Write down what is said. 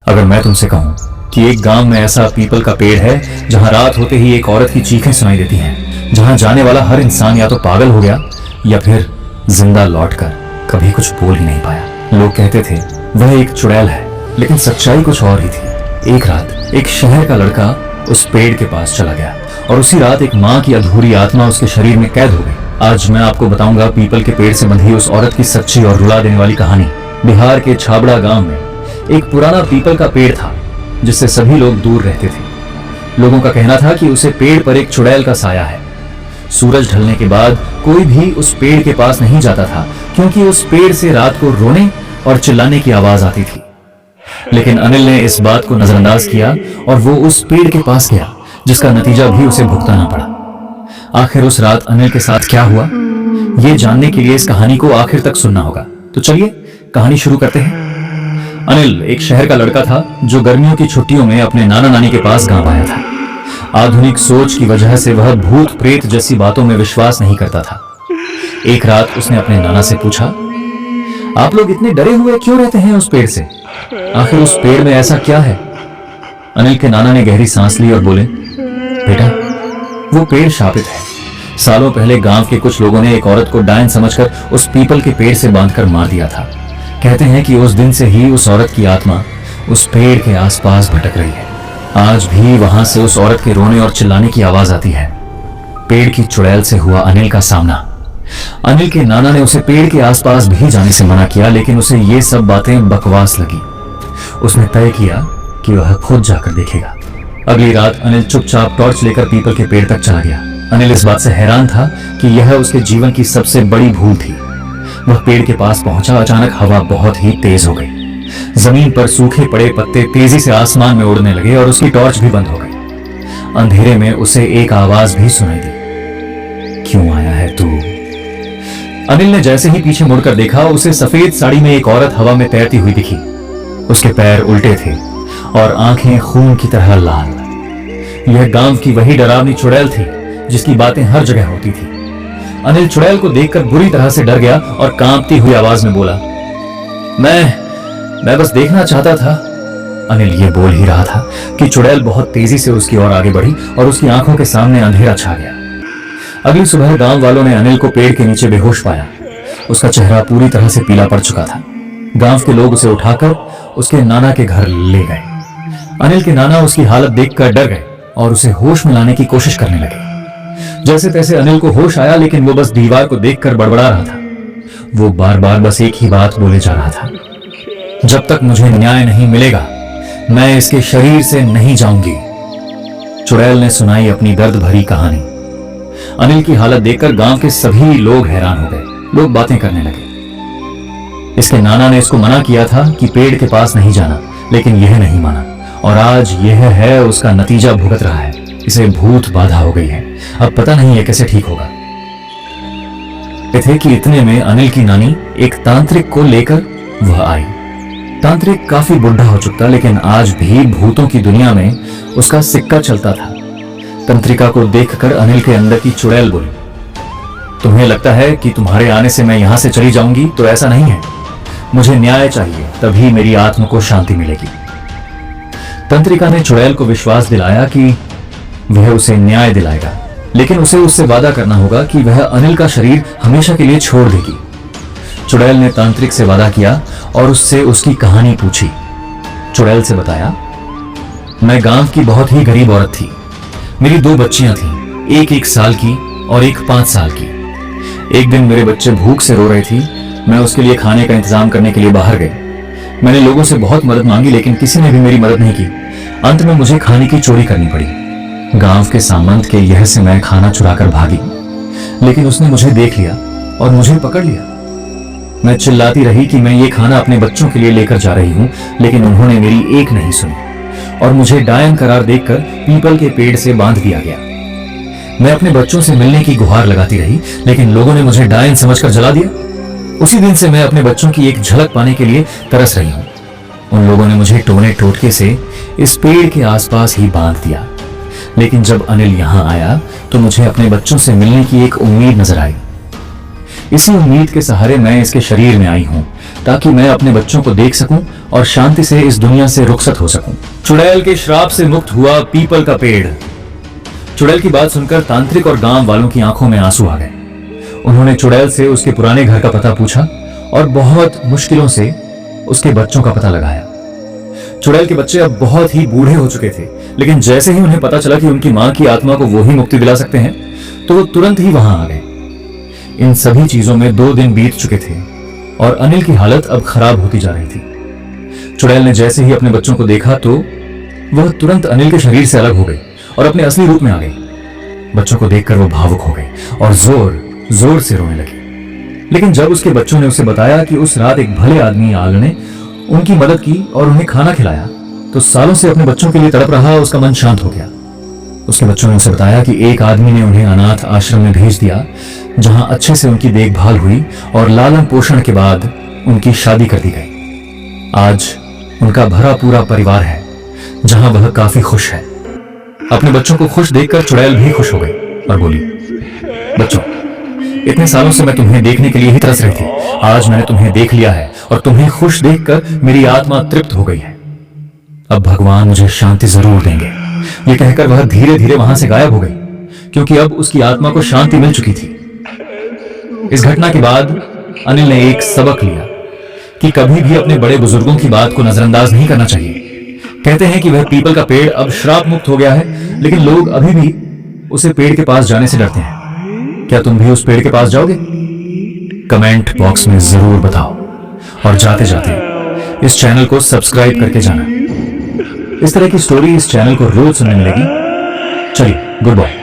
अगर मैं तुमसे कहूं कि एक गांव में ऐसा पीपल का पेड़ है जहां रात होते ही एक औरत की चीखें सुनाई देती हैं, जहां जाने वाला हर इंसान या तो पागल हो गया या फिर जिंदा लौटकर कभी कुछ बोल ही नहीं पाया। लोग कहते थे वह एक चुड़ैल है, लेकिन सच्चाई कुछ और ही थी। एक रात एक शहर का लड़का उस पेड़ के पास चला गया और उसी रात एक माँ की अधूरी आत्मा उसके शरीर में कैद हो गई। आज मैं आपको बताऊंगा पीपल के पेड़ से बंधी उस औरत की सच्ची और रुला देने वाली कहानी। बिहार के छाबड़ा गांव में एक पुराना पीपल का पेड़ था जिससे सभी लोग दूर रहते थे। लोगों का कहना था कि उसे पेड़ पर एक चुड़ैल का साया है। सूरज ढलने के बाद कोई भी उस पेड़ के पास नहीं जाता था, क्योंकि उस पेड़ से रात को रोने और चिल्लाने की आवाज आती थी। लेकिन अनिल ने इस बात को नजरअंदाज किया और वो उस पेड़ के पास गया, जिसका नतीजा भी उसे भुगतना पड़ा। आखिर उस रात अनिल के साथ क्या हुआ, ये जानने के लिए इस कहानी को आखिर तक सुनना होगा। तो चलिए कहानी शुरू करते हैं। अनिल एक शहर का लड़का था जो गर्मियों की छुट्टियों में अपने नाना नानी के पास गांव आया था। आधुनिक सोच की वजह से वह भूत प्रेत जैसी बातों में विश्वास नहीं करता था। एक रात उसने अपने नाना से पूछा, आप लोग इतने डरे हुए क्यों रहते हैं उस पेड़ से? आखिर उस पेड़ में ऐसा क्या है? अनिल के नाना ने गहरी सांस ली और बोले, बेटा, वो पेड़ शापित है। सालों पहले गांव के कुछ लोगों ने एक औरत को डायन समझकर उस पीपल के पेड़ से बांधकर मार दिया था। कहते हैं कि उस दिन से ही उस औरत की आत्मा उस पेड़ के आसपास भटक रही है। आज भी वहां से उस औरत के रोने और चिल्लाने की आवाज आती है। पेड़ की चुड़ैल से हुआ अनिल का सामना। अनिल के नाना ने उसे पेड़ के आसपास भी जाने से मना किया, लेकिन उसे ये सब बातें बकवास लगी। उसने तय किया कि वह खुद जाकर देखेगा। अगली रात अनिल चुपचाप टॉर्च लेकर पीपल के पेड़ तक चला गया। अनिल इस बात से हैरान था कि यह उसके जीवन की सबसे बड़ी भूल थी। वह पेड़ के पास पहुंचा। अचानक हवा बहुत ही तेज हो गई। जमीन पर सूखे पड़े पत्ते तेजी से आसमान में उड़ने लगे और उसकी टॉर्च भी बंद हो गई। अंधेरे में उसे एक आवाज भी सुनाई दी, क्यों आया है तू? अनिल ने जैसे ही पीछे मुड़कर देखा, उसे सफेद साड़ी में एक औरत हवा में तैरती हुई दिखी। उसके पैर उल्टे थे और आंखें खून की तरह लाल। यह गांव की वही डरावनी चुड़ैल थी जिसकी बातें हर जगह होती थी। अनिल चुड़ैल को देखकर बुरी तरह से डर गया और कांपती हुई आवाज में बोला, मैं बस देखना चाहता था। अनिल ये बोल ही रहा था कि चुड़ैल बहुत तेजी से उसकी ओर आगे बढ़ी और उसकी आंखों के सामने अंधेरा छा गया। अगली सुबह गांव वालों ने अनिल को पेड़ के नीचे बेहोश पाया। उसका चेहरा पूरी तरह से पीला पड़ चुका था। गांव के लोग उसे उठाकर उसके नाना के घर ले गए। अनिल के नाना उसकी हालत देखकर डर गए और उसे होश में लाने की कोशिश करने लगे। जैसे तैसे अनिल को होश आया, लेकिन वो बस दीवार को देखकर बड़बड़ा रहा था। वो बार बार बस एक ही बात बोले जा रहा था, जब तक मुझे न्याय नहीं मिलेगा मैं इसके शरीर से नहीं जाऊंगी। चुड़ैल ने सुनाई अपनी दर्द भरी कहानी। अनिल की हालत देखकर गांव के सभी लोग हैरान हो गए। लोग बातें करने लगे, इसके नाना ने इसको मना किया था कि पेड़ के पास नहीं जाना, लेकिन यह नहीं माना और आज यह है उसका नतीजा भुगत रहा है। इसे भूत बाधा हो गई है। अब पता नहीं है कैसे ठीक होगा। थे कि इतने में अनिल की नानी एक तांत्रिक को लेकर वह आई। तांत्रिक काफी बुढ़ा हो चुका था, लेकिन आज भी भूतों की दुनिया में उसका सिक्का चलता था। तंत्रिका को देखकर अनिल के अंदर की चुड़ैल बोली, तुम्हें लगता है कि तुम्हारे आने से मैं यहां से चली जाऊंगी? तो ऐसा नहीं है। मुझे न्याय चाहिए, तभी मेरी आत्मा को शांति मिलेगी। तंत्रिका ने चुड़ैल को विश्वास दिलाया कि वह उसे न्याय दिलाएगा, लेकिन उसे उससे वादा करना होगा कि वह अनिल का शरीर हमेशा के लिए छोड़ देगी। चुड़ैल ने तांत्रिक से वादा किया और उससे उसकी कहानी पूछी। चुड़ैल से बताया, मैं गांव की बहुत ही गरीब औरत थी। मेरी 2 बच्चियां थीं, एक 1 साल की और एक 5 साल की। एक दिन मेरे बच्चे भूख से रो रहे थे। मैं उसके लिए खाने का इंतजाम करने के लिए बाहर गई। मैंने लोगों से बहुत मदद मांगी, लेकिन किसी ने भी मेरी मदद नहीं की। अंत में मुझे खाने की चोरी करनी पड़ी। गांव के सामंत के यह से मैं खाना चुराकर भागी, लेकिन उसने मुझे देख लिया और मुझे पकड़ लिया। मैं चिल्लाती रही कि मैं ये खाना अपने बच्चों के लिए लेकर जा रही हूँ, लेकिन उन्होंने मेरी एक नहीं सुनी और मुझे डायन करार देकर पीपल के पेड़ से बांध दिया गया। मैं अपने बच्चों से मिलने की गुहार लगाती रही, लेकिन लोगों ने मुझे डायन समझकर जला दिया। उसी दिन से मैं अपने बच्चों की एक झलक पाने के लिए तरस रही हूँ। उन लोगों ने मुझे टोने टोटके से इस पेड़ के आसपास ही बांध दिया, लेकिन जब अनिल यहाँ आया तो मुझे अपने बच्चों से मिलने की एक उम्मीद नजर आई। इसी उम्मीद के सहारे मैं इसके शरीर में आई हूँ, ताकि मैं अपने बच्चों को देख सकूं और शांति से इस दुनिया से रुखसत हो सकूं। चुड़ैल के श्राप से मुक्त हुआ पीपल का पेड़। चुड़ैल की बात सुनकर तांत्रिक और गांव वालों की आंखों में आंसू आ गए। उन्होंने चुड़ैल से उसके पुराने घर का पता पूछा और बहुत मुश्किलों से उसके बच्चों का पता लगाया। चुड़ैल के बच्चे अब बहुत ही बूढ़े हो चुके थे, लेकिन जैसे ही उन्हें पता चला कि उनकी मां की आत्मा को वो ही मुक्ति दिला सकते हैं, तो वो तुरंत ही वहां आ गए। इन सभी चीजों में 2 दिन बीत चुके थे और अनिल की हालत अब खराब होती जा रही थी। चुड़ैल ने जैसे ही अपने बच्चों को देखा तो वह तुरंत अनिल के शरीर से अलग हो गई और अपने असली रूप में आ गई। बच्चों को देखकर वो भावुक हो गई और जोर जोर से रोने लगी। लेकिन जब उसके बच्चों ने उसे बताया कि उस रात एक भले आदमी आल ने उनकी मदद की और उन्हें खाना खिलाया, तो सालों से अपने बच्चों के लिए तड़प रहा उसका मन शांत हो गया। उसके बच्चों ने उसे बताया कि एक आदमी ने उन्हें अनाथ आश्रम में भेज दिया, जहां अच्छे से उनकी देखभाल हुई और लालन पोषण के बाद उनकी शादी कर दी गई। आज उनका भरा पूरा परिवार है, जहां वह काफी खुश है। अपने बच्चों को खुश देखकर चुड़ैल भी खुश हो गई और बोली, बच्चों, इतने सालों से मैं तुम्हें देखने के लिए ही तरस रही थी। आज मैंने तुम्हें देख लिया है और तुम्हें खुश देखकर मेरी आत्मा तृप्त हो गई है। अब भगवान मुझे शांति जरूर देंगे। ये कहकर वह धीरे धीरे वहां से गायब हो गई, क्योंकि अब उसकी आत्मा को शांति मिल चुकी थी। इस घटना के बाद अनिल ने एक सबक लिया कि कभी भी अपने बड़े बुजुर्गों की बात को नजरअंदाज नहीं करना चाहिए। कहते हैं कि वह पीपल का पेड़ अब श्राप मुक्त हो गया है, लेकिन लोग अभी भी उसे पेड़ के पास जाने से डरते हैं। क्या तुम भी उस पेड़ के पास जाओगे? कमेंट बॉक्स में जरूर बताओ और जाते जाते इस चैनल को सब्सक्राइब करके जाना। इस तरह की स्टोरी इस चैनल को रोज सुनने मिलेगी। चलिए, गुड बाय।